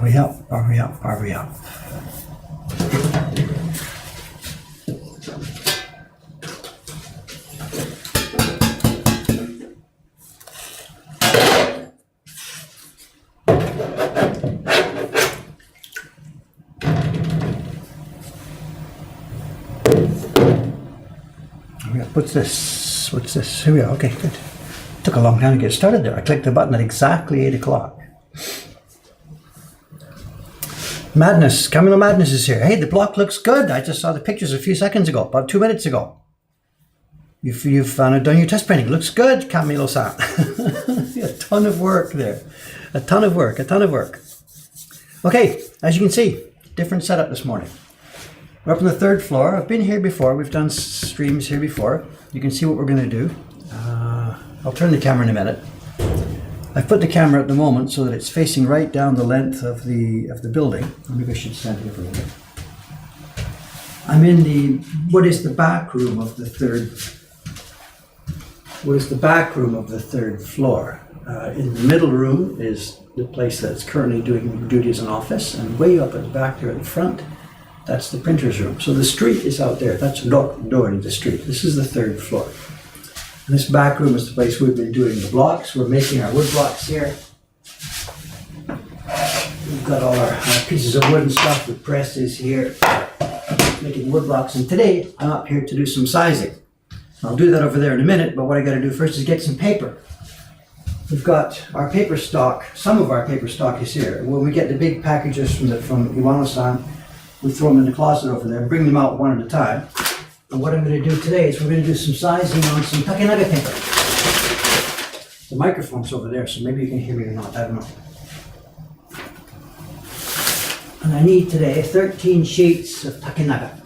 Hurry up, hurry up, hurry up. What's this? What's this? Here we are. Okay, good. Took a long time to get started there. I clicked the button at exactly 8 o'clock. Madness. Camilo Madness is here. Hey, the block looks good. I just saw the pictures a few seconds ago, about 2 minutes ago. You've done your test printing. Looks good, Camilo-san. A ton of work there. A ton of work. Okay, as you can see, different setup this morning. We're up on the 3rd floor. I've been here before. We've done streams here before. You can see what we're going to do. I'll turn the camera in a minute. I've put the camera at the moment so that it's facing right down the length of the building. Maybe I should stand here for a minute. I'm in what is the back room of the third floor. In the middle room is the place that's currently doing duty as an office, and way up at the back there at the front, that's the printer's room. So the street is out there. That's a door into the street. This is the 3rd floor. And this back room is the place we've been doing the blocks. We're making our wood blocks here. We've got all our pieces of wood and stuff. The press is here, making wood blocks. And today I'm up here to do some sizing. I'll do that over there in a minute, but what I got to do first is get some paper. We've got our paper stock. Some of our paper stock is here. When we get the big packages from Iwano-san, we throw them in the closet over there and bring them out one at a time. And what I'm going to do today is we're going to do some sizing on some Takenaga paper. The microphone's over there, so maybe you can hear me or not, I don't know. And I need today 13 sheets of Takenaga.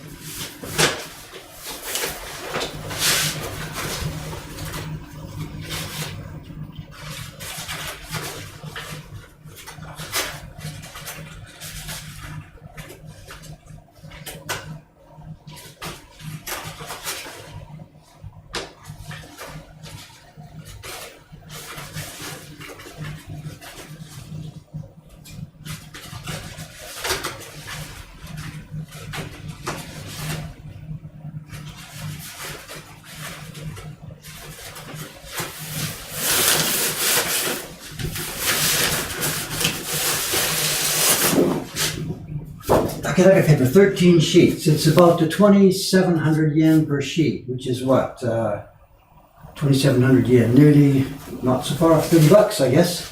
Takenaga paper, 13 sheets. It's about 2,700 yen per sheet, which is what? 2,700 yen, nearly not so far off $30, I guess,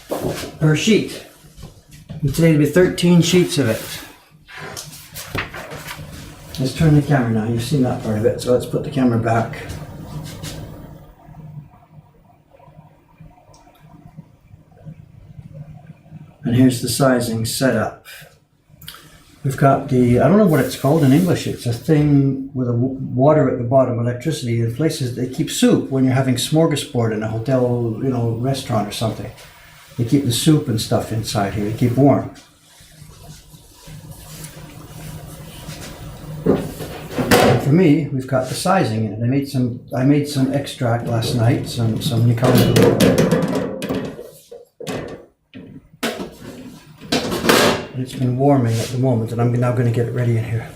per sheet. And today will be 13 sheets of it. Let's turn the camera now. You've seen that part of it, so let's put the camera back. And here's the sizing set up. We've got I don't know what it's called in English. It's a thing with water at the bottom, electricity. In places they keep soup when you're having smorgasbord in a hotel, restaurant or something. They keep the soup and stuff inside here. They keep warm. And for me, we've got the sizing in it. I made some extract last night, some Nikon. It's been warming at the moment, and I'm now going to get it ready in here.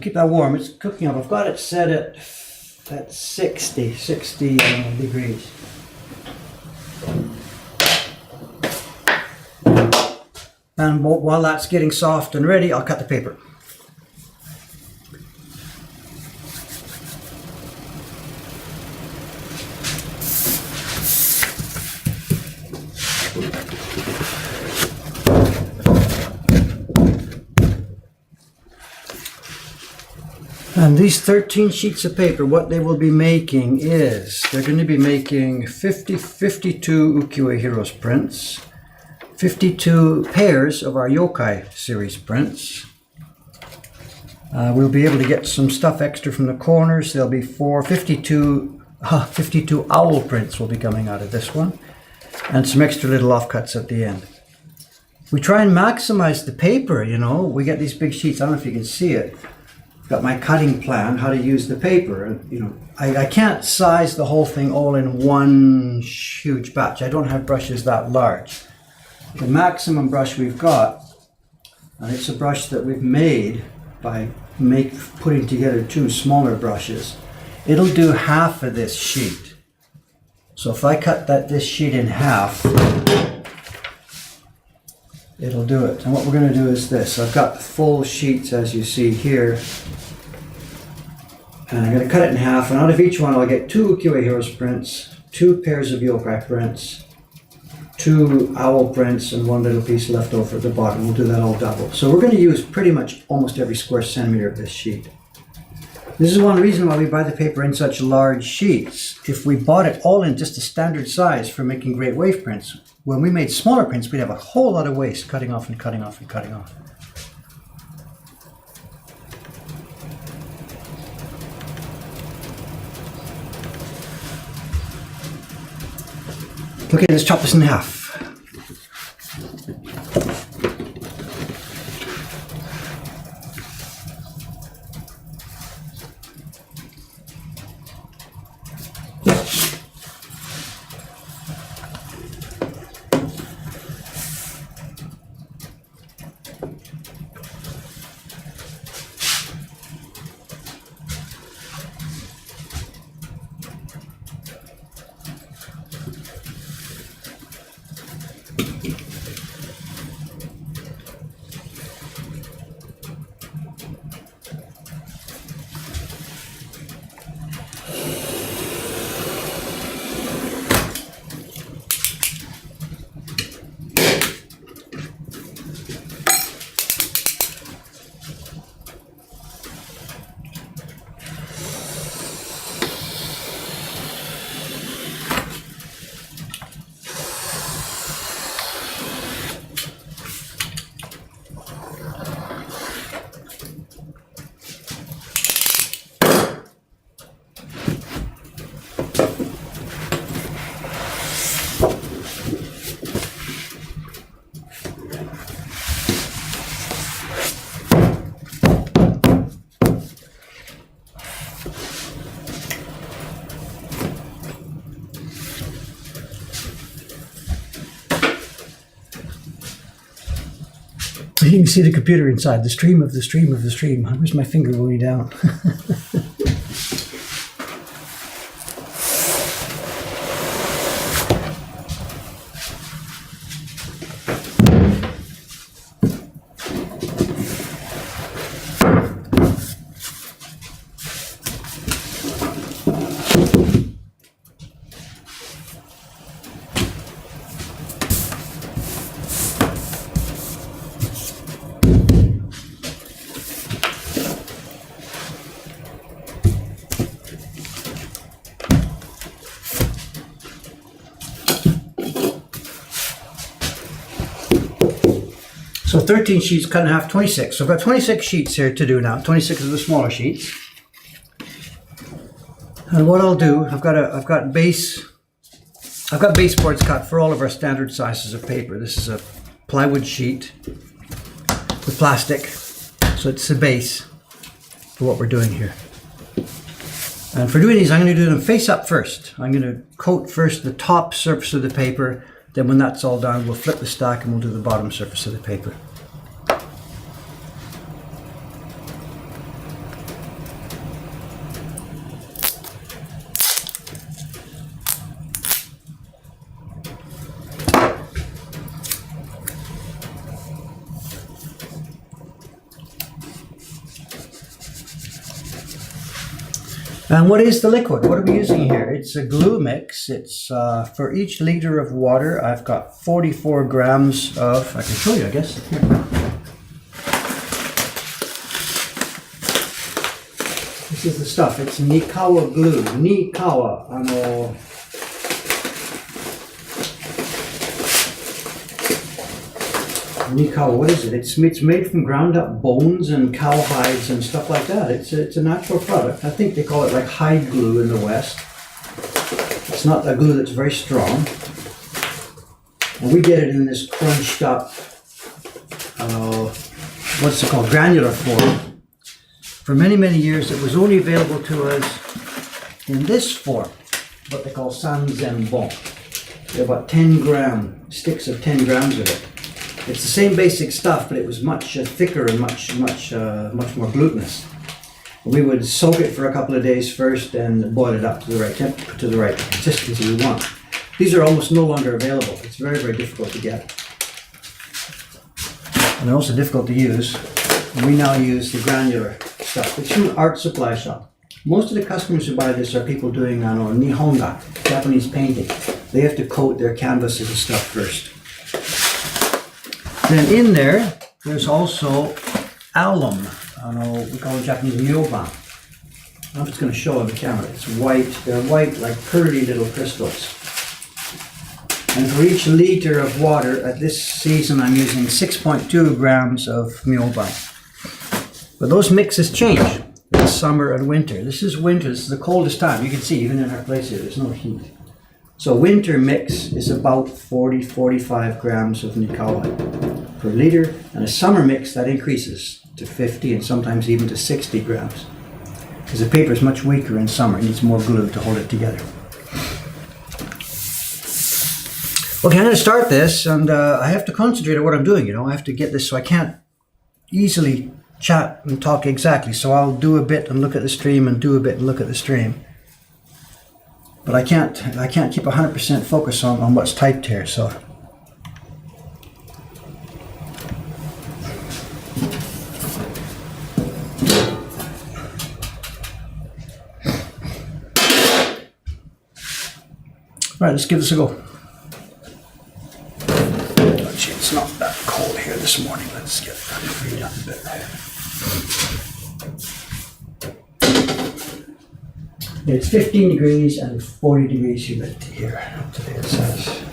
Keep that warm. It's cooking up. I've got it set at 60 degrees. And while that's getting soft and ready, I'll cut the paper. And these 13 sheets of paper, what they will be making is, they're going to be making 52 Ukiyo-e Heroes prints, 52 pairs of our Yokai series prints. We'll be able to get some stuff extra from the corners. There'll be 52 owl prints will be coming out of this one, and some extra little offcuts at the end. We try and maximize the paper, you know. We get these big sheets. I don't know if you can see it. Got my cutting plan, how to use the paper. And, you know, I can't size the whole thing all in one huge batch. I don't have brushes that large. The maximum brush we've got, and it's a brush that we've made by putting together two smaller brushes. It'll do half of this sheet. So if I cut this sheet in half, it'll do it. And what we're going to do is this. I've got full sheets, as you see here. And I'm going to cut it in half, and out of each one I'll get 2 Ukiyo-e Heroes prints, 2 pairs of Yokai prints, 2 owl prints, and 1 little piece left over at the bottom. We'll do that all double. So we're going to use pretty much almost every square centimeter of this sheet. This is one reason why we buy the paper in such large sheets. If we bought it all in just a standard size for making great wave prints, when we made smaller prints, we'd have a whole lot of waste cutting off and cutting off and cutting off. Okay, let's chop this in half. You can see the computer inside, the stream of the stream of the stream. Where's my finger going down? So 13 sheets cut in half, 26. So I've got 26 sheets here to do now. 26 of the smaller sheets. And what I'll do, I've got baseboards cut for all of our standard sizes of paper. This is a plywood sheet with plastic, so it's the base for what we're doing here. And for doing these, I'm going to do them face up first. I'm going to coat first the top surface of the paper. Then when that's all done, we'll flip the stack and we'll do the bottom surface of the paper. And what is the liquid? What are we using here? It's a glue mix. It's for each liter of water, I've got 44 grams of, I can show you, I guess. Here. This is the stuff. It's Nikawa glue. Nikawa. Nikawa, what is it? It's made from ground up bones and cow hides and stuff like that. It's a natural product. I think they call it like hide glue in the West. It's not a glue that's very strong. And we get it in this crunched up, what's it called? Granular form. For many, many years it was only available to us in this form, what they call sanzenbon. They're about 10-gram sticks of 10 grams of it. It's the same basic stuff, but it was much thicker and much more glutinous. We would soak it for a couple of days first and boil it up to the right to the right consistency we want. These are almost no longer available. It's very, very difficult to get. And they're also difficult to use. And we now use the granular stuff. It's from an art supply shop. Most of the customers who buy this are people doing nihonga, Japanese painting. They have to coat their canvases and stuff first. Then in there's also alum. We call it Japanese myoban. I don't know if it's going to show on the camera. It's white. They're white like pearly little crystals. And for each liter of water, at this season I'm using 6.2 grams of myoban. But those mixes change in summer and winter. This is winter. This is the coldest time. You can see even in our place here, there's no heat. So winter mix is about 40-45 grams of Nikawa per liter, and a summer mix that increases to 50 and sometimes even to 60 grams. Because the paper is much weaker in summer, it needs more glue to hold it together. Okay, I'm going to start this, and I have to concentrate on what I'm doing, I have to get this so I can't easily chat and talk exactly. So I'll do a bit and look at the stream and do a bit and look at the stream. But I can't keep 100% focus on what's typed here, so. Right, let's give this a go. Actually, it's not that cold here this morning. Let's get it up a bit. It's 15 degrees and 40 degrees humidity here. Today it says.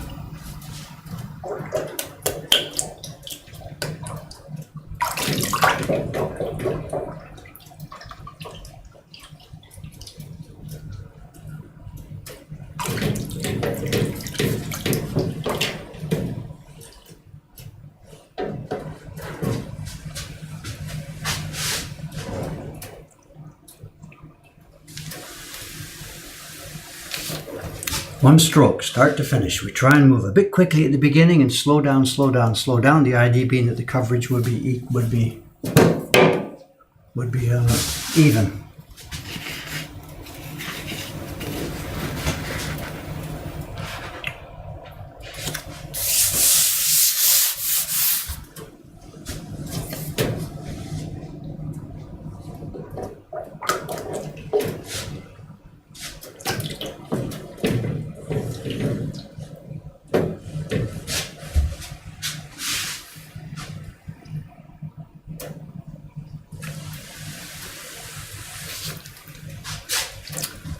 One stroke, start to finish. We try and move a bit quickly at the beginning and slow down, slow down, slow down. The idea being that the coverage would be even.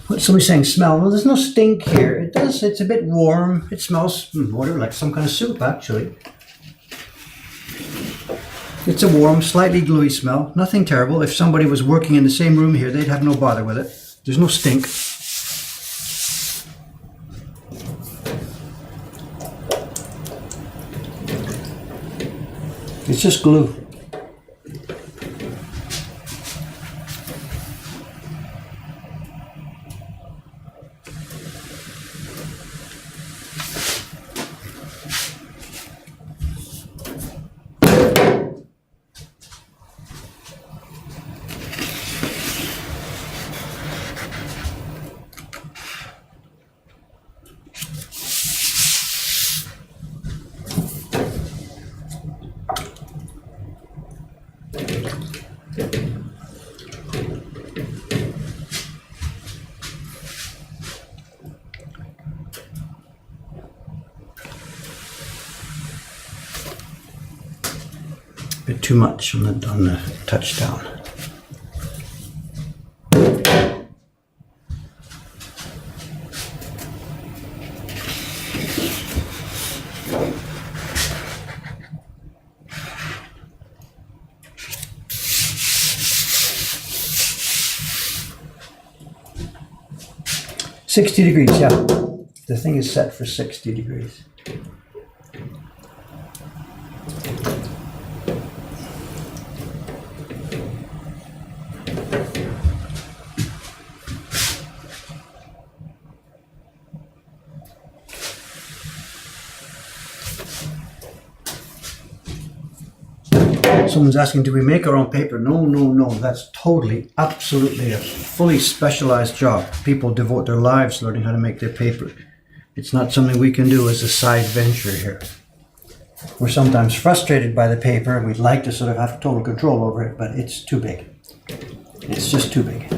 What's somebody saying? Smell? Well, there's no stink here. It does. It's a bit warm. It smells whatever, like some kind of soup, actually. It's a warm, slightly gluey smell. Nothing terrible. If somebody was working in the same room here, they'd have no bother with it. There's no stink. It's just glue. Bit too much on the touchdown. 60 degrees, yeah. The thing is set for 60 degrees. Someone's asking, do we make our own paper? No, no, no. That's totally, absolutely a fully specialized job. People devote their lives learning how to make their paper. It's not something we can do as a side venture here. We're sometimes frustrated by the paper. We'd like to sort of have total control over it, but it's too big. It's just too big.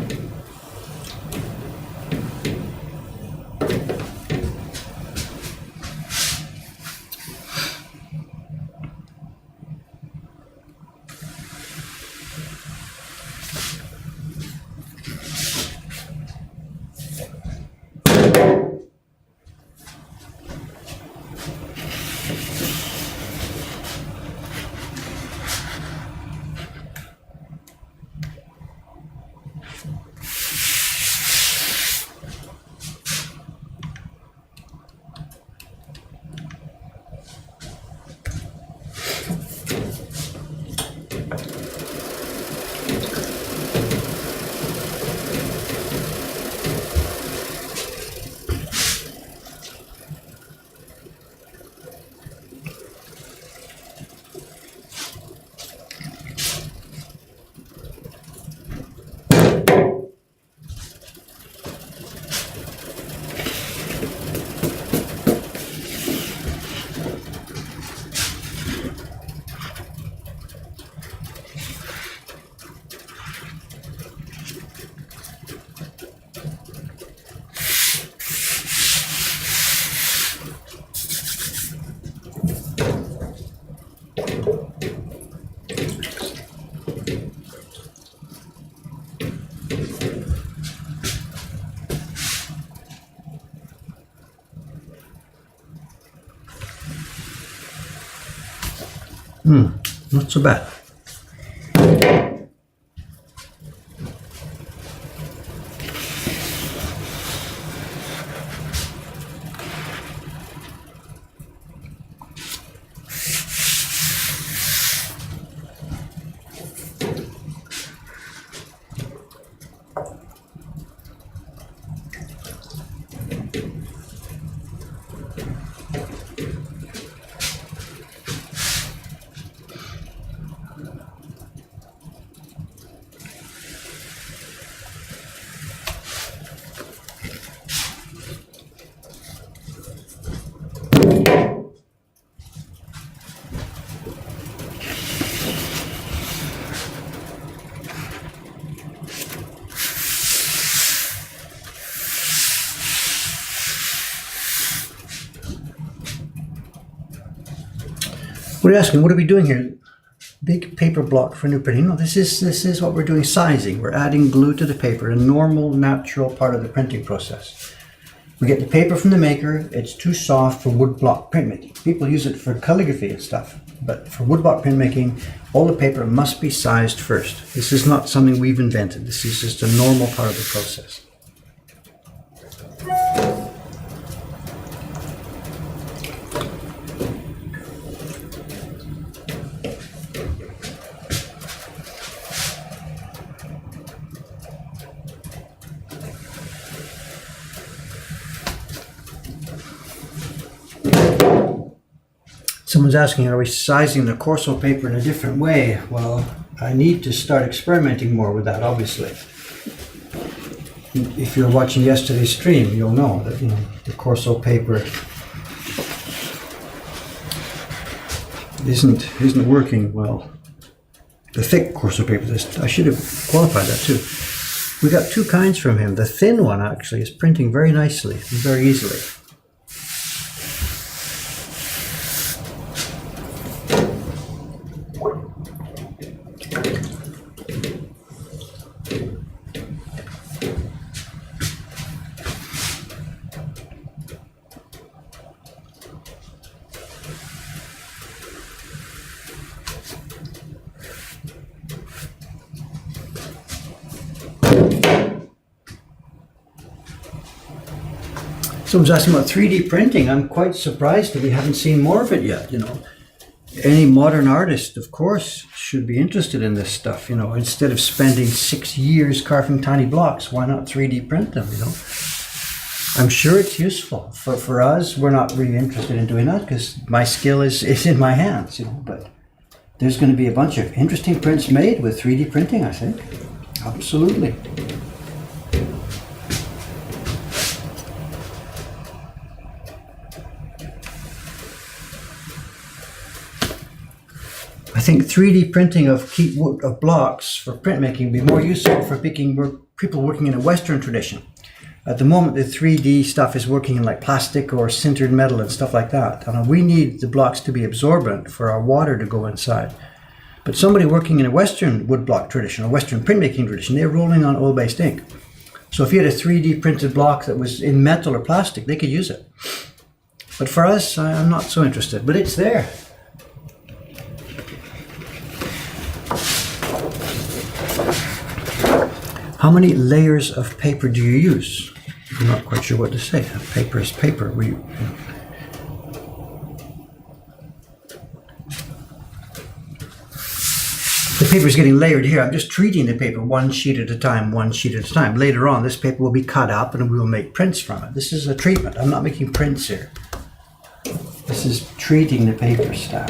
Not so bad. What are you asking? What are we doing here? Big paper block for new printing. No, this is what we're doing, sizing. We're adding glue to the paper, a normal, natural part of the printing process. We get the paper from the maker. It's too soft for woodblock printmaking. People use it for calligraphy and stuff, but for woodblock printmaking, all the paper must be sized first. This is not something we've invented. This is just a normal part of the process. Someone's asking, are we sizing the Corso paper in a different way? Well, I need to start experimenting more with that, obviously. If you're watching yesterday's stream, you'll know that the Corso paper isn't working well. The thick Corso paper, I should have qualified that too. We got two kinds from him. The thin one actually is printing very nicely and very easily. Someone's asking about 3D printing. I'm quite surprised that we haven't seen more of it yet, you know. Any modern artist, of course, should be interested in this stuff, you know. Instead of spending 6 years carving tiny blocks, why not 3D print them, you know? I'm sure it's useful. For us, we're not really interested in doing that because my skill is in my hands, you know. But there's going to be a bunch of interesting prints made with 3D printing, I think. Absolutely. I think 3D printing of blocks for printmaking would be more useful for people working in a Western tradition. At the moment, the 3D stuff is working in like plastic or sintered metal and stuff like that. And we need the blocks to be absorbent for our water to go inside. But somebody working in a Western woodblock tradition or Western printmaking tradition, they're rolling on oil-based ink. So if you had a 3D printed block that was in metal or plastic, they could use it. But for us, I'm not so interested, but it's there. How many layers of paper do you use? I'm not quite sure what to say. Paper is paper. The paper is getting layered here. I'm just treating the paper one sheet at a time, one sheet at a time. Later on, this paper will be cut up and we will make prints from it. This is a treatment. I'm not making prints here. This is treating the paper stack.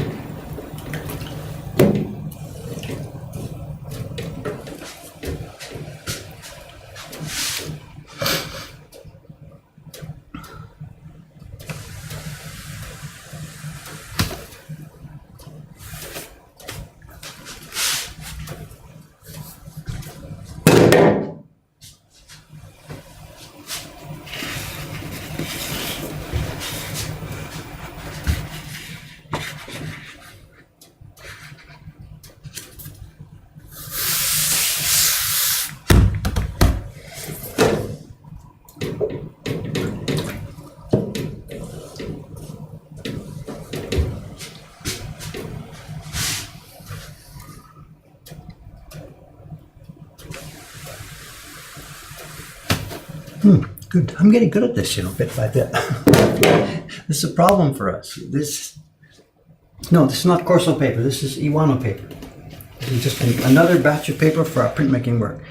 Good. I'm getting good at this, you know, bit by bit. This is a problem for us. No, this is not Corso paper. This is Iwano paper. This is just another batch of paper for our printmaking work.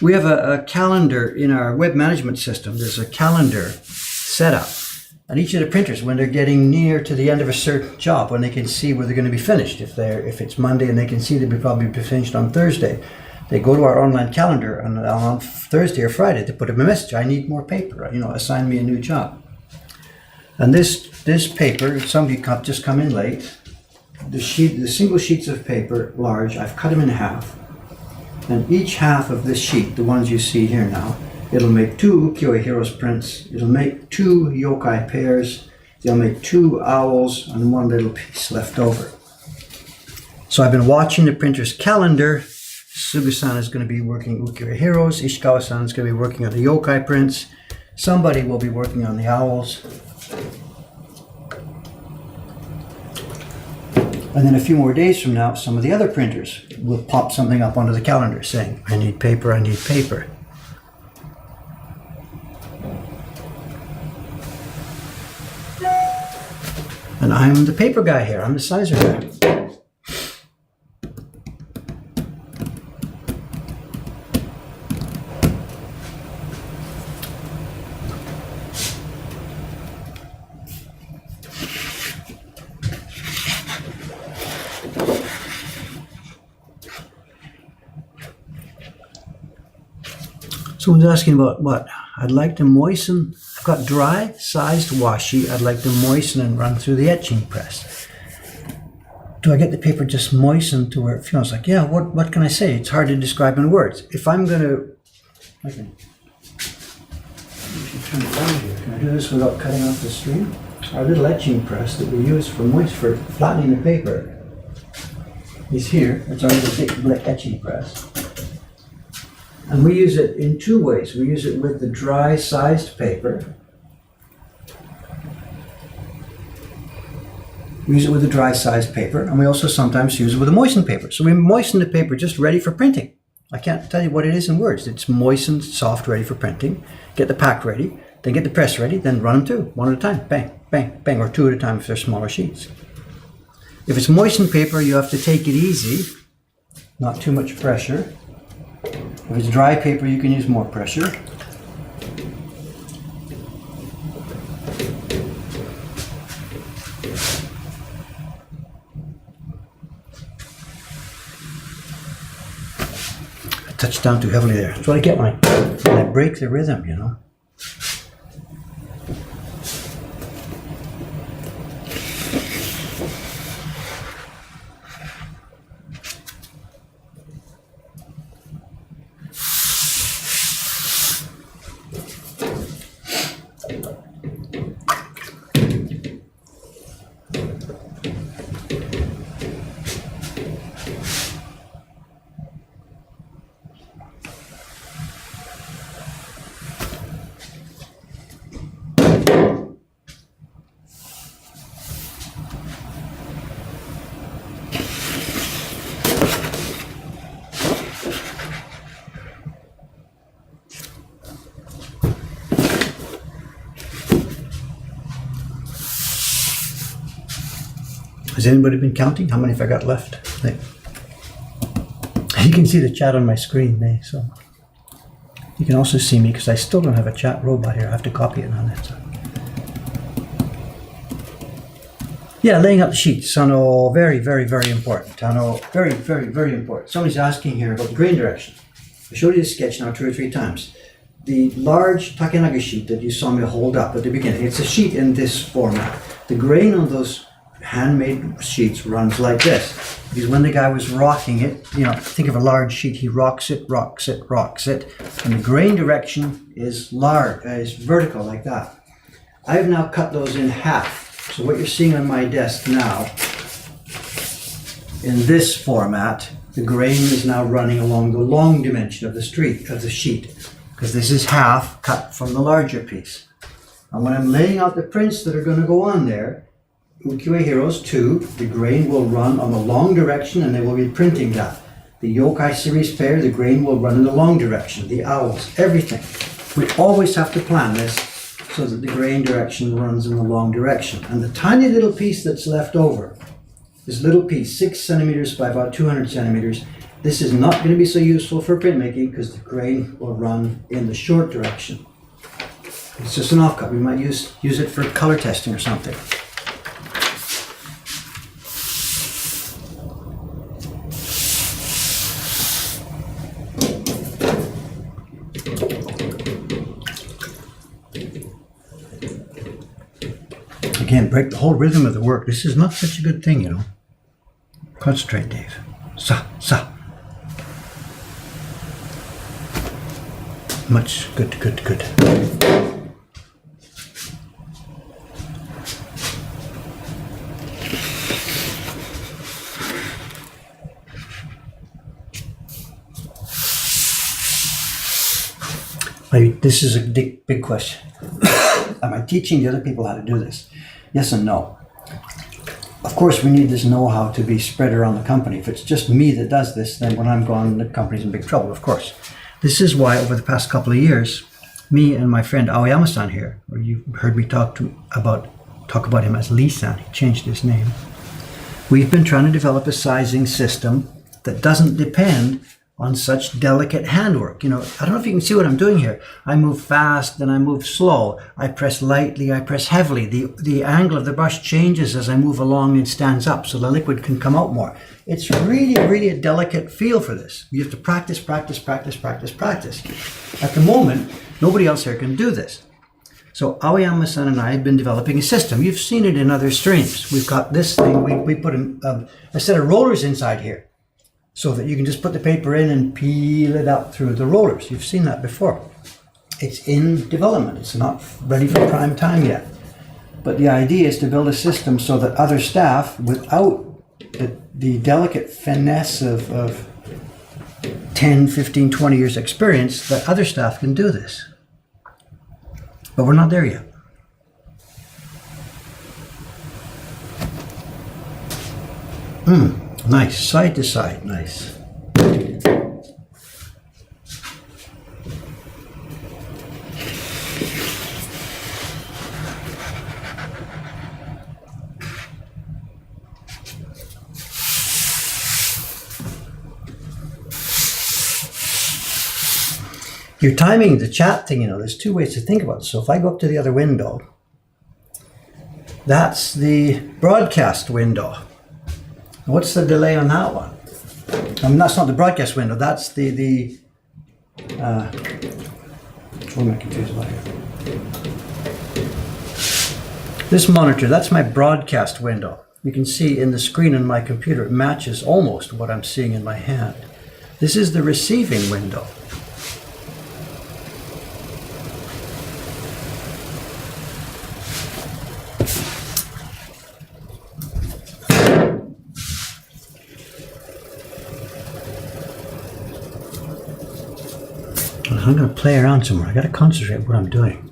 We have a calendar in our web management system. There's a calendar set up. And each of the printers, when they're getting near to the end of a certain job, when they can see where they're going to be finished, if it's Monday and they can see they'll probably be finished on Thursday, they go to our online calendar and on Thursday or Friday they put up a message, I need more paper, you know, assign me a new job. And this paper, somebody just come in late, the single sheets of paper, large, I've cut them in half. And each half of this sheet, the ones you see here now, it'll make 2 Ukiyo-e Heroes prints, it'll make 2 yokai pairs, they'll make 2 owls and 1 little piece left over. So I've been watching the printer's calendar. Sugu-san is going to be working Ukiyo-e Heroes, Ishikawa-san is going to be working on the yokai prints, somebody will be working on the owls. And then a few more days from now, some of the other printers will pop something up onto the calendar saying, I need paper, I need paper. And I'm the paper guy here, I'm the sizer guy. Someone's asking about what? I'd like to moisten, I've got dry sized washi, I'd like to moisten and run through the etching press. Do I get the paper just moistened to where it feels like, yeah, what can I say? It's hard to describe in words. If I'm going to, turn it down here. Can I do this without cutting off the stream? Our little etching press that we use for flattening the paper is here. It's our little thick blick etching press. And we use it in 2 ways. We use it with the dry sized paper. We use it with the dry sized paper, and we also sometimes use it with a moistened paper. So we moisten the paper just ready for printing. I can't tell you what it is in words. It's moistened, soft, ready for printing. Get the pack ready. Then get the press ready, then run them through one at a time. Bang, bang, bang, or two at a time if they're smaller sheets. If it's moistened paper, you have to take it easy, not too much pressure. If it's dry paper, you can use more pressure. I touched down too heavily there. That's what I get when I break the rhythm, you know. Has anybody been counting how many have I got left? You can see the chat on my screen, so you can also see me because I still don't have a chat robot here. I have to copy it on it. So. Yeah, laying out the sheets. Tano, very, very, very important. Tano, very, very, very important. Somebody's asking here about the grain direction. I showed you the sketch now 2 or 3 times. The large Takenaga sheet that you saw me hold up at the beginning, it's a sheet in this format. The grain on those handmade sheets runs like this. Because when the guy was rocking it, you know, think of a large sheet, he rocks it, rocks it, rocks it, and the grain direction is large, is vertical like that. I've now cut those in half. So what you're seeing on my desk now, in this format, the grain is now running along the long dimension of the sheet, because this is half cut from the larger piece. And when I'm laying out the prints that are going to go on there, Ukiyo-e Heroes 2, the grain will run on the long direction and they will be printing that. The Yokai series pair, the grain will run in the long direction. The owls, everything. We always have to plan this so that the grain direction runs in the long direction. And the tiny little piece that's left over, this little piece, 6 centimeters by about 200 centimeters, this is not going to be so useful for printmaking because the grain will run in the short direction. It's just an offcut. We might use it for color testing or something. Again, break the whole rhythm of the work. This is not such a good thing, you know. Concentrate, Dave. Sa, sa. Much. Good, good, good. This is a big question. Am I teaching the other people how to do this? Yes and no. Of course, we need this know-how to be spread around the company. If it's just me that does this, then when I'm gone, the company's in big trouble, of course. This is why over the past couple of years, me and my friend Aoyama-san here, or you've heard me talk about him as Lee-san, he changed his name. We've been trying to develop a sizing system that doesn't depend on such delicate handwork. You know, I don't know if you can see what I'm doing here. I move fast, then I move slow. I press lightly, I press heavily. The angle of the brush changes as I move along and stands up so the liquid can come out more. It's really, really a delicate feel for this. You have to practice, practice, practice, practice, practice. At the moment, nobody else here can do this. So Aoyama-san and I have been developing a system. You've seen it in other streams. We've got this thing, we put a set of rollers inside here, so that you can just put the paper in and peel it out through the rollers. You've seen that before. It's in development. It's not ready for prime time yet. But the idea is to build a system so that other staff, without the delicate finesse of 10, 15, 20 years experience, that other staff can do this. But we're not there yet. Nice, side to side, nice. Your timing, the chat thing, there's two ways to think about it. So if I go up to the other window, that's the broadcast window. What's the delay on that one? That's not the broadcast window. That's the what am I confused about here? This monitor, that's my broadcast window. You can see in the screen on my computer, it matches almost what I'm seeing in my hand. This is the receiving window. I'm going to play around somewhere. I got to concentrate on what I'm doing.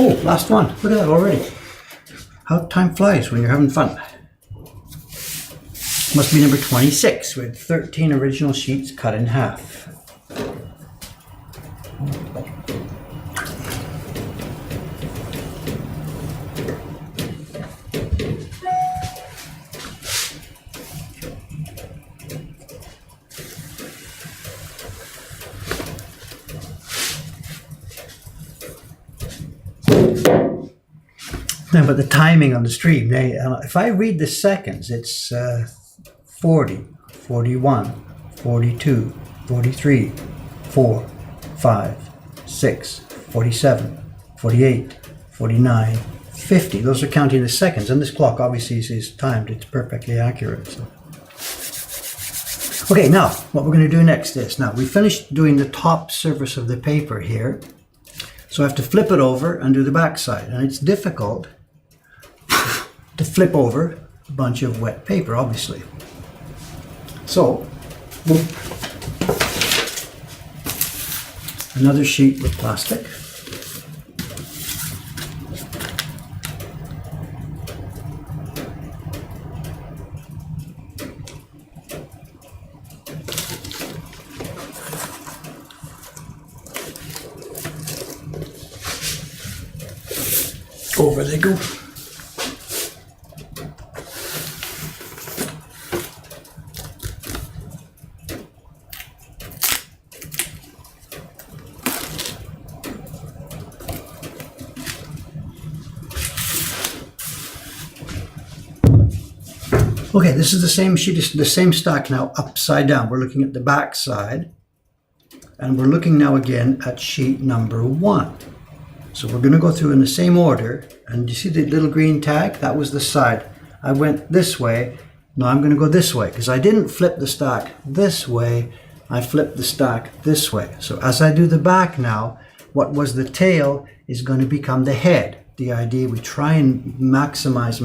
Oh, last one. Look at that already. How time flies when you're having fun. Must be number 26 with 13 original sheets cut in half. Now, but the timing on the stream, if I read the seconds, it's 40, 41, 42, 43, 4, 5, 6, 47, 48, 49, 50. Those are counting the seconds, and this clock obviously is timed. It's perfectly accurate. So. Okay, now, what we're going to do next is, now we finished doing the top surface of the paper here, so I have to flip it over and do the back side, and it's difficult to flip over a bunch of wet paper, obviously. So, another sheet with plastic. Over they go. Okay, this is the same sheet, the same stack now upside down. We're looking at the back side, and we're looking now again at sheet number 1. So we're going to go through in the same order, and you see the little green tag? That was the side. I went this way. Now I'm going to go this way because I didn't flip the stack this way. I flipped the stack this way. So as I do the back now, what was the tail is going to become the head. The idea, we try and maximize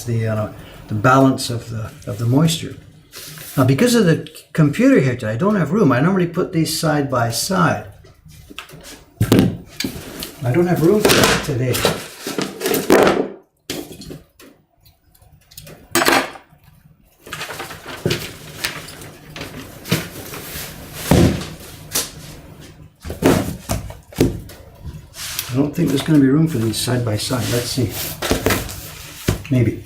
the balance of the moisture. Now because of the computer here today, I don't have room. I normally put these side by side. I don't have room for that today. I don't think there's going to be room for these side by side. Let's see. Maybe.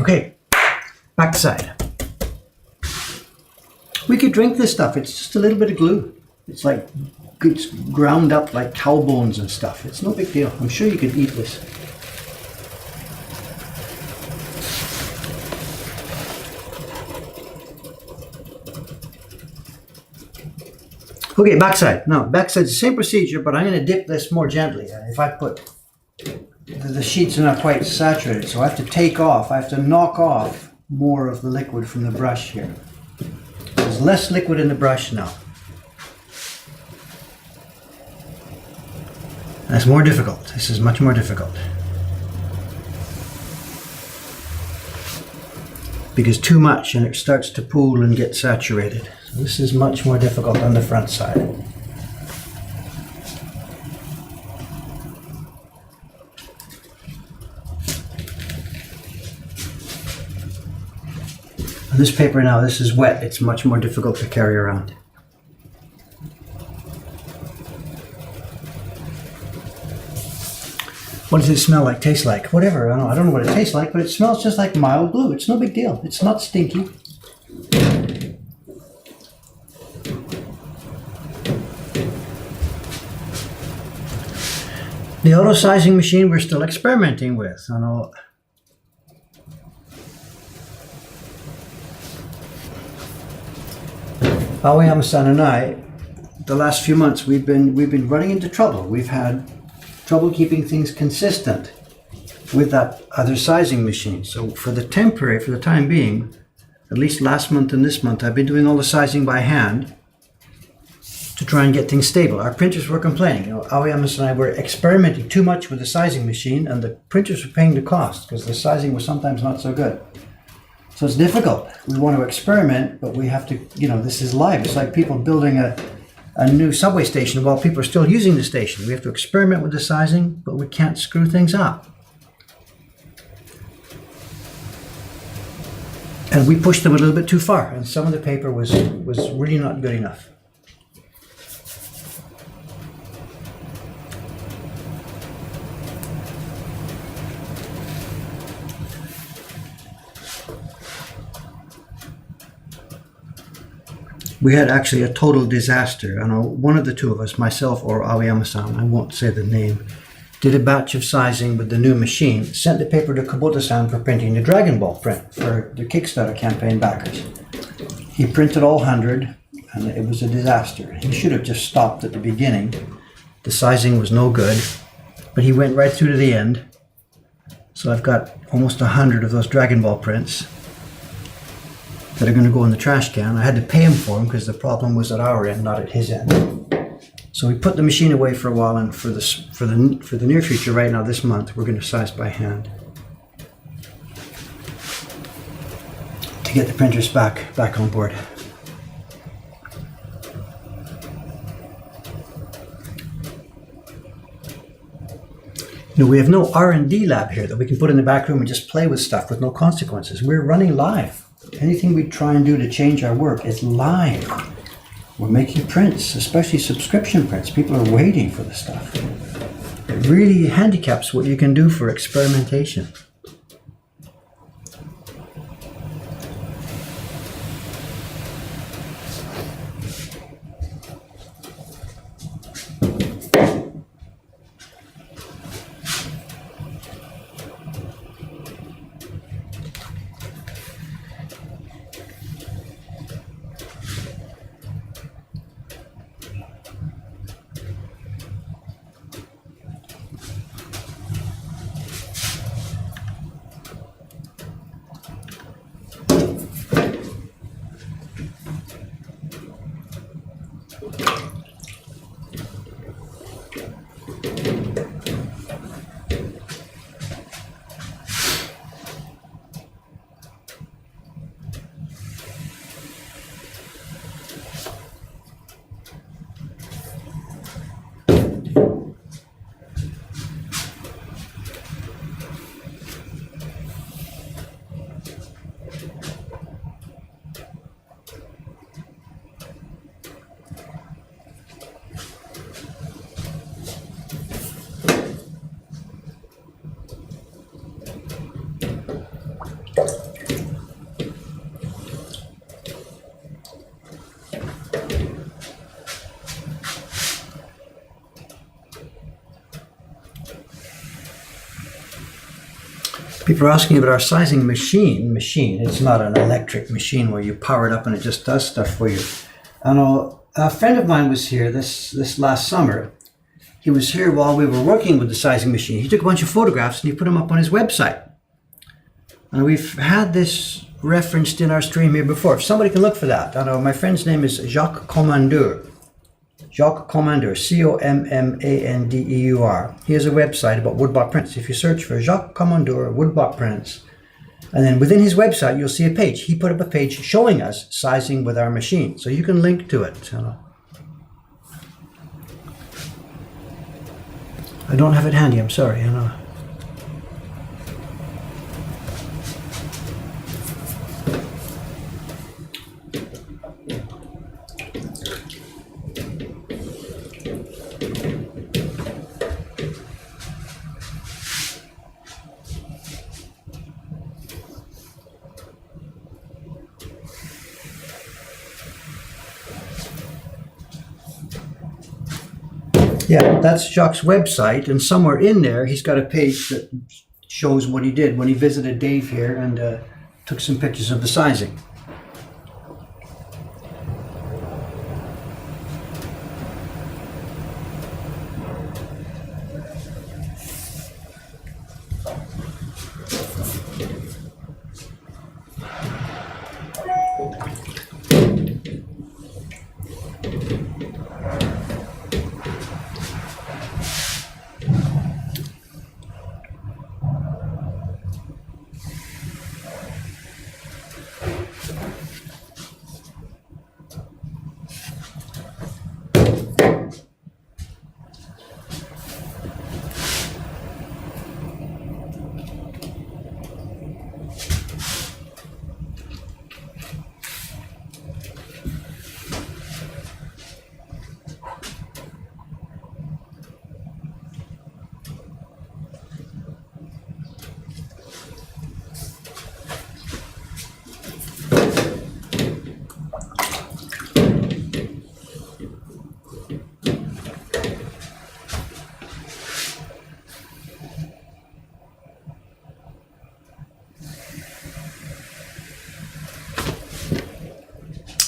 Okay, backside. We could drink this stuff. It's just a little bit of glue. It's like it's ground up like cow bones and stuff. It's no big deal. I'm sure you could eat this. Okay, backside. Now, backside's the same procedure, but I'm going to dip this more gently. If I put the sheets are not quite saturated, so I have to knock off more of the liquid from the brush here. There's less liquid in the brush now. That's more difficult. This is much more difficult. Because too much and it starts to pool and get saturated. So this is much more difficult on the front side. This paper now, this is wet. It's much more difficult to carry around. What does it smell like, taste like? Whatever, I don't know what it tastes like, but it smells just like mild glue. It's no big deal. It's not stinky. The auto sizing machine we're still experimenting with. I know. Aoyama-san and I, the last few months, we've been running into trouble. We've had trouble keeping things consistent with that other sizing machine. So for the time being, at least last month and this month, I've been doing all the sizing by hand to try and get things stable. Our printers were complaining. Aoyama-san and I were experimenting too much with the sizing machine, and the printers were paying the cost because the sizing was sometimes not so good. So it's difficult. We want to experiment, but we have to, this is live. It's like people building a new subway station while people are still using the station. We have to experiment with the sizing, but we can't screw things up. And we pushed them a little bit too far, and some of the paper was really not good enough. We had actually a total disaster. I know one of the two of us, myself or Aoyama-san, I won't say the name, did a batch of sizing with the new machine, sent the paper to Kubota-san for printing the Dragon Ball print for the Kickstarter campaign backers. He printed all 100, and it was a disaster. He should have just stopped at the beginning. The sizing was no good, but he went right through to the end. So I've got almost 100 of those Dragon Ball prints. that are going to go in the trash can. I had to pay him for them because the problem was at our end, not at his end. So we put the machine away for a while, and for the near future, right now this month, we're going to size by hand to get the printers back on board. You know, we have no R&D lab here that we can put in the back room and just play with stuff with no consequences. We're running live. Anything we try and do to change our work is live. We're making prints, especially subscription prints. People are waiting for this stuff. It really handicaps what you can do for experimentation. People are asking about our sizing machine. It's not an electric machine where you power it up and it just does stuff for you. I know a friend of mine was here this last summer. He was here while we were working with the sizing machine. He took a bunch of photographs and he put them up on his website. And we've had this referenced in our stream here before. If somebody can look for that. I know my friend's name is Jacques Commandeur. Jacques Commandeur, Commandeur. He has a website about woodblock prints. If you search for Jacques Commandeur woodblock prints, and then within his website, you'll see a page. He put up a page showing us sizing with our machine. So you can link to it. I don't have it handy, I'm sorry. Yeah, that's Jacques' website, and somewhere in there he's got a page that shows what he did when he visited Dave here and took some pictures of the sizing.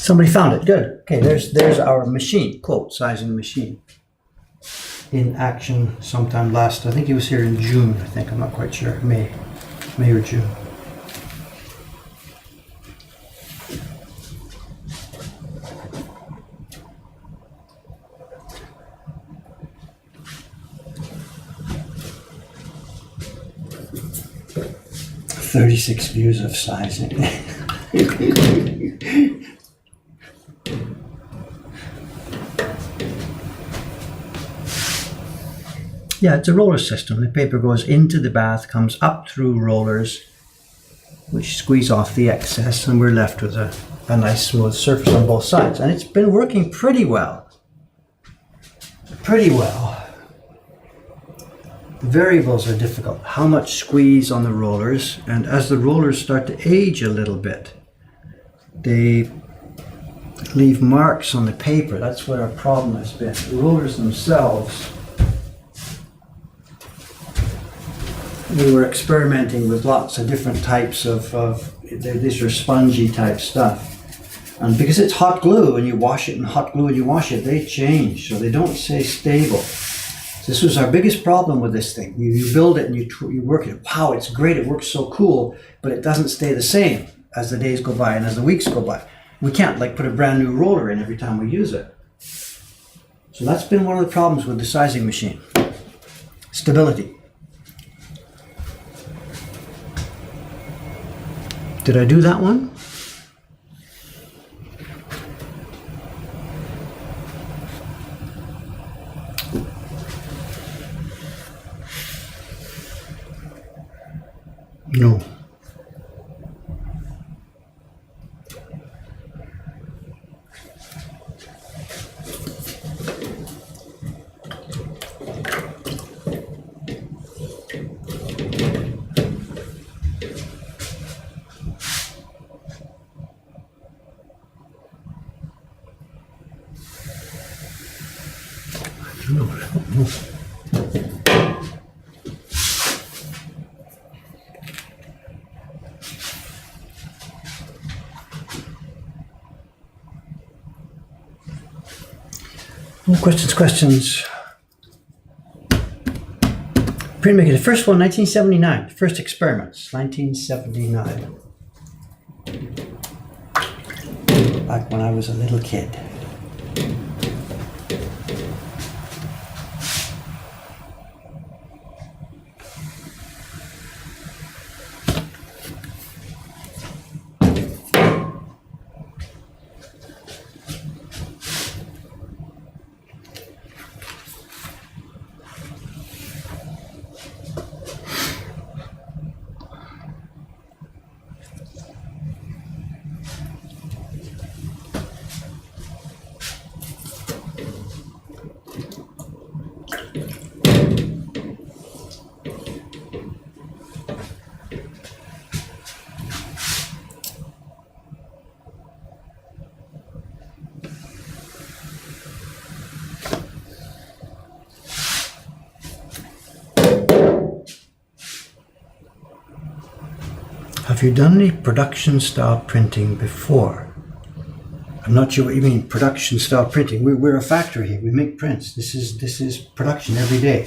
Somebody found it. Good. Okay, there's our machine, quote, sizing machine. In action sometime last, I think he was here in June, I think, I'm not quite sure, May or June. 36 views of sizing. Yeah, it's a roller system. The paper goes into the bath, comes up through rollers, which squeeze off the excess, and we're left with a nice smooth surface on both sides. And it's been working pretty well. Pretty well. The variables are difficult. How much squeeze on the rollers, and as the rollers start to age a little bit, they leave marks on the paper. That's what our problem has been. The rollers themselves, we were experimenting with lots of different types of these are spongy type stuff. And because it's hot glue and you wash it in hot glue and you wash it, they change, so they don't stay stable. So this was our biggest problem with this thing. You build it and you work it. Wow, it's great, it works so cool, but it doesn't stay the same as the days go by and as the weeks go by. We can't like put a brand new roller in every time we use it. So that's been one of the problems with the sizing machine. Stability. Did I do that one? No. Questions. Printmaker, the first one, 1979. First experiments, 1979. Back when I was a little kid. Have you done any production style printing before? I'm not sure what you mean, production style printing. We're a factory here, we make prints. This is production every day.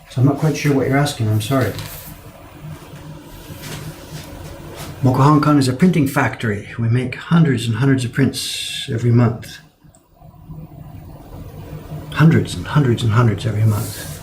So I'm not quite sure what you're asking, I'm sorry. Mocha Hong Kong is a printing factory. We make hundreds and hundreds of prints every month. Hundreds and hundreds and hundreds every month.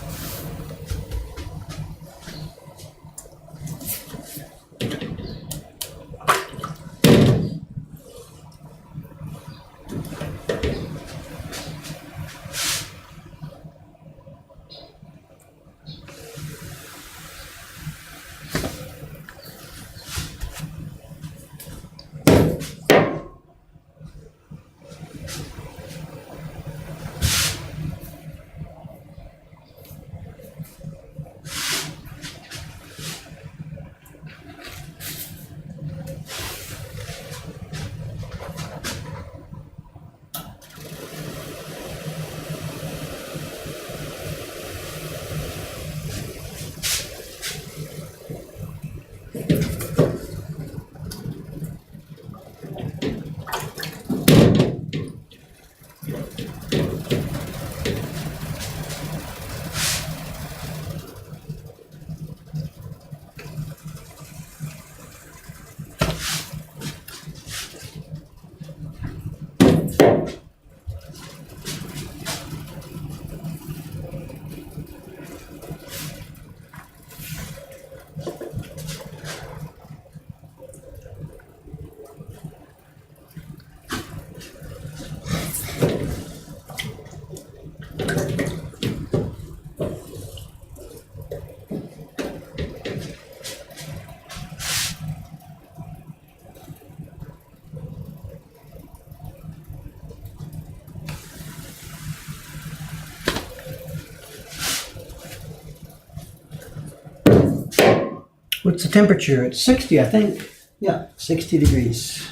What's the temperature? It's 60, I think. Yeah, 60 degrees.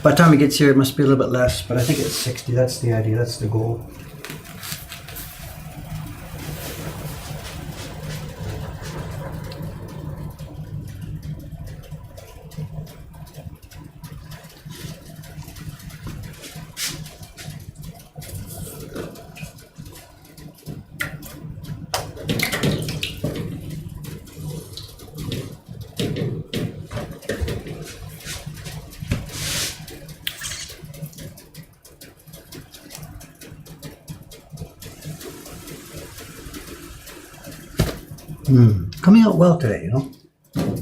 By the time it gets here, it must be a little bit less, but I think it's 60. That's the idea. That's the goal. Coming out well today, you know.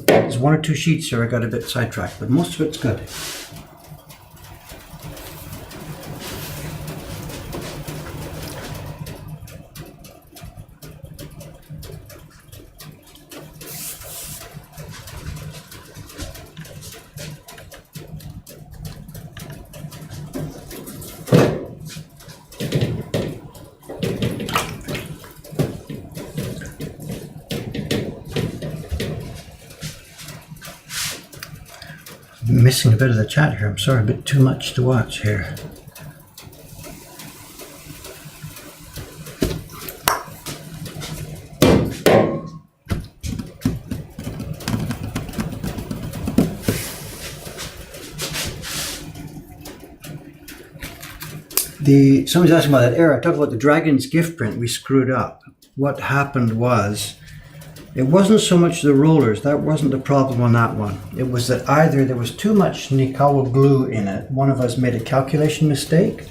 There's one or two sheets here I got a bit sidetracked, but most of it's good. Missing a bit of the chat here. I'm sorry, a bit too much to watch here. Somebody's asking about that error. I talked about the Dragon's Gift print we screwed up. What happened was, it wasn't so much the rollers, that wasn't the problem on that one. It was that either there was too much Nikawa glue in it, one of us made a calculation mistake,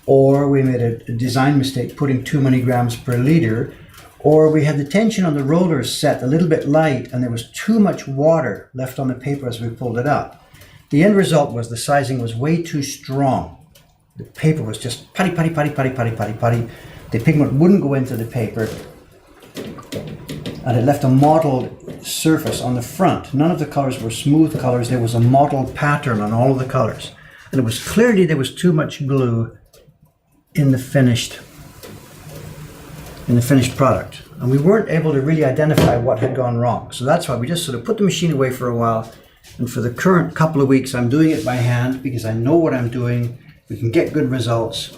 or we made a design mistake putting too many grams per liter, or we had the tension on the rollers set a little bit light and there was too much water left on the paper as we pulled it up. The end result was the sizing was way too strong. The paper was just putty. The pigment wouldn't go into the paper, and it left a mottled surface on the front. None of the colors were smooth colors. There was a mottled pattern on all of the colors. And it was clearly there was too much glue in the finished product. And we weren't able to really identify what had gone wrong. So that's why we just sort of put the machine away for a while. And for the current couple of weeks, I'm doing it by hand because I know what I'm doing. We can get good results.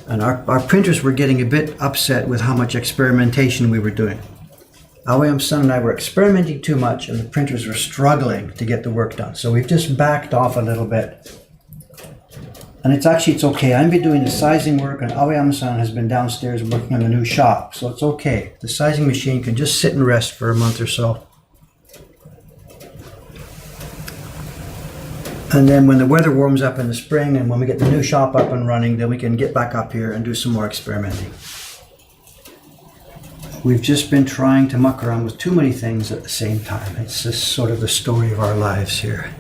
And our printers were getting a bit upset with how much experimentation we were doing. Aoyama-san and I were experimenting too much and the printers were struggling to get the work done. So we've just backed off a little bit. And it's okay. I've been doing the sizing work and Aoyama-san has been downstairs working on the new shop. So it's okay. The sizing machine can just sit and rest for a month or so. And then when the weather warms up in the spring and when we get the new shop up and running, then we can get back up here and do some more experimenting. We've just been trying to muck around with too many things at the same time. It's just sort of the story of our lives here.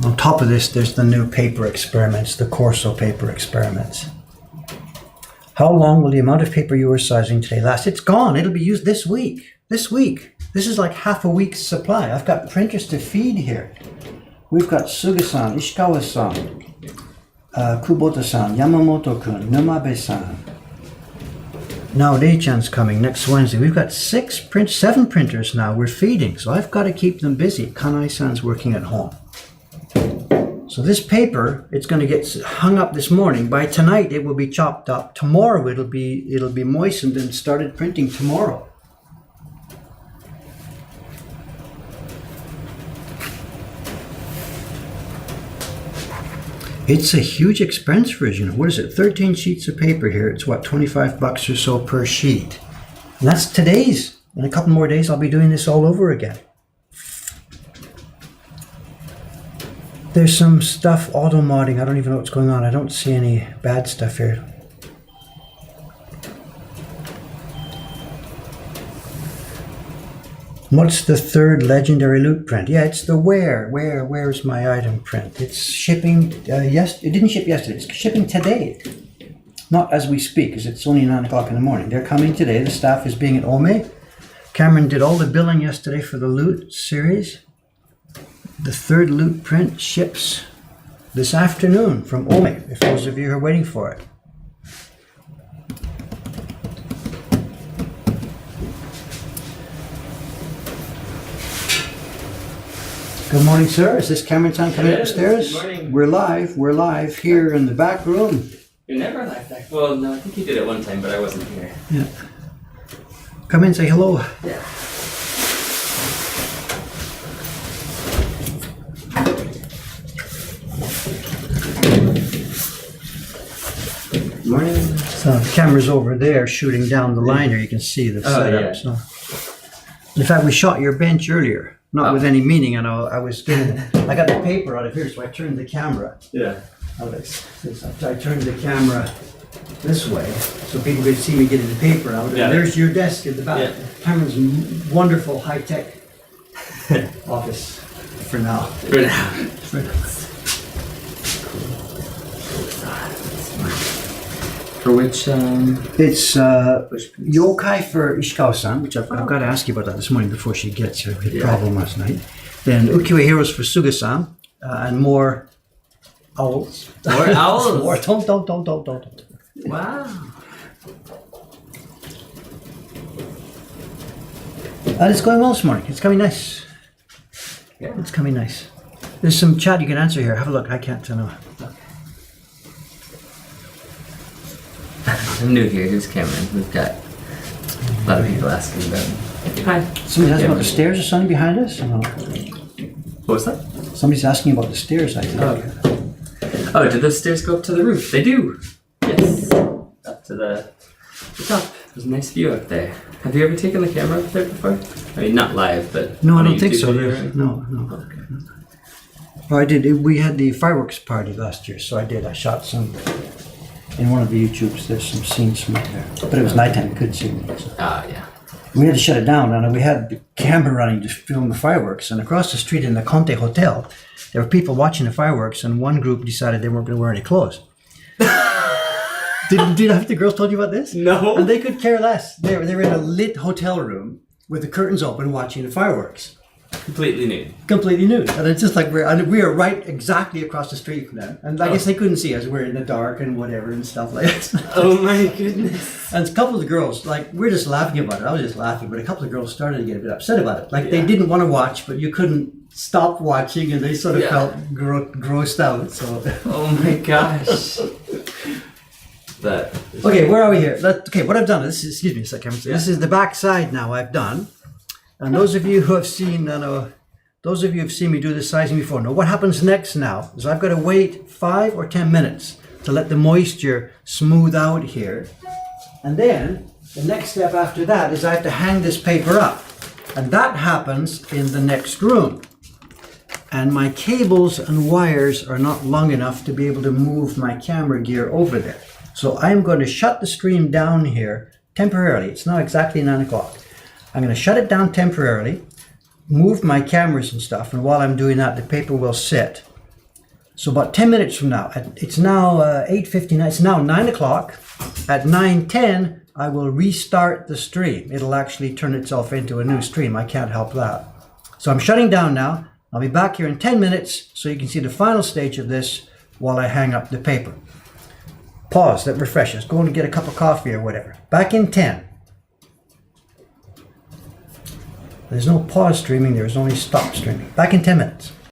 On top of this, there's the new paper experiments, the Corso paper experiments. How long will the amount of paper you were sizing today last? It's gone. It'll be used this week. This week. This is like half a week's supply. I've got printers to feed here. We've got Suga-san, Ishikawa-san, Kubota-san, Yamamoto-kun, Numabe-san. Now Rei-chan's coming next Wednesday. We've got 7 printers now we're feeding, so I've got to keep them busy. Kanai-san's working at home. So this paper, it's going to get hung up this morning. By tonight it will be chopped up. Tomorrow it'll be moistened and started printing tomorrow. It's a huge expense for us, you know. What is it? 13 sheets of paper here. It's what, $25 or so per sheet. And that's today's. In a couple more days, I'll be doing this all over again. There's some stuff auto-modding. I don't even know what's going on. I don't see any bad stuff here. What's the third legendary loot print? Yeah, it's the where's my item print. It's shipping, it didn't ship yesterday, it's shipping today. Not as we speak, because it's only 9 o'clock in the morning. They're coming today, the staff is being at Ome. Cameron did all the billing yesterday for the loot series. The third loot print ships this afternoon from Ome, if those of you are waiting for it. Good morning, sir. Is this Cameron Town coming It up is. the stairs? Good morning. We're live here in the back room. You're never like that. Well, no, I think you did it one time, but I wasn't here. Yeah. Come in, say hello. Yeah. Morning. So the camera's over there shooting down the line here. You can see the setup. yeah. So. In fact, we shot your bench earlier, not with any meaning. And I was getting, I got the paper out of here, so I turned the camera. Yeah. I turned the camera this way so people could see me getting the paper out. And Yeah. there's your desk in the back. Yeah. Cameron's wonderful high-tech office for now. For now. For now. For which, It's yokai for Ishikawa-san, which I've got to ask you about that this morning before she gets her problem last night. Then Ukiyo-e Heroes for Suga-san, and more owls. More owls? More, don't. Wow. And it's going well this morning. It's coming nice. Yeah. It's coming nice. There's some chat you can answer here. Have a look. I can't know. I'm new here. Who's Cameron? We've got a lot of people asking about me. Hi. Somebody asking about the stairs or something behind us? No. What was that? Somebody's asking about the stairs, I think. Oh, did those stairs go up to the roof? They do. Yes. Up to the top. There's a nice view up there. Have you ever taken the camera up there before? I mean, not live, but No, I on a don't think YouTube so. video, right? No. Okay. Well, I did. We had the fireworks party last year, so I did. I shot some in one of the YouTubes. There's some scenes from there, but it was nighttime. Couldn't see me. So. Ah, yeah. We had to shut it down, and we had the camera running to film the fireworks. And across the street in the Conte Hotel, there were people watching the fireworks, and one group decided they weren't going to wear any clothes. Did have the girls told you about this? No. And they could care less. They were in a lit hotel room with the curtains open, watching the fireworks. Completely nude. Completely nude, and it's just like we are right exactly across the street from them, and I guess they couldn't see us. We're in the dark and whatever and stuff like that. Oh my goodness. And a couple of the girls, like, we're just laughing about it. I was just laughing, but a couple of girls started to get a bit upset about it. Like, they Yeah. didn't want to watch, but you couldn't stop watching, and they sort of Yeah. felt grossed out. So, Oh my gosh. That. okay, where are we here? Okay, what I've done is, excuse me a second. Yeah. This is the back side now. I've done, and those of you who have seen, those of you who've seen me do this sizing before know what happens next. Now is I've got to wait 5 or 10 minutes to let the moisture smooth out here, and then the next step after that is I have to hang this paper up, and that happens in the next room. And my cables and wires are not long enough to be able to move my camera gear over there. So I'm going to shut the stream down here temporarily. It's now exactly 9 o'clock. I'm going to shut it down temporarily, move my cameras and stuff, and while I'm doing that, the paper will sit. So about 10 minutes from now, it's now 8:59, it's now 9 o'clock. At 9:10, I will restart the stream. It'll actually turn itself into a new stream. I can't help that. So I'm shutting down now. I'll be back here in 10 minutes so you can see the final stage of this while I hang up the paper. Pause, that refreshes. Go and get a cup of coffee or whatever. Back in 10. There's no pause streaming, there's only stop streaming. Back in 10 minutes.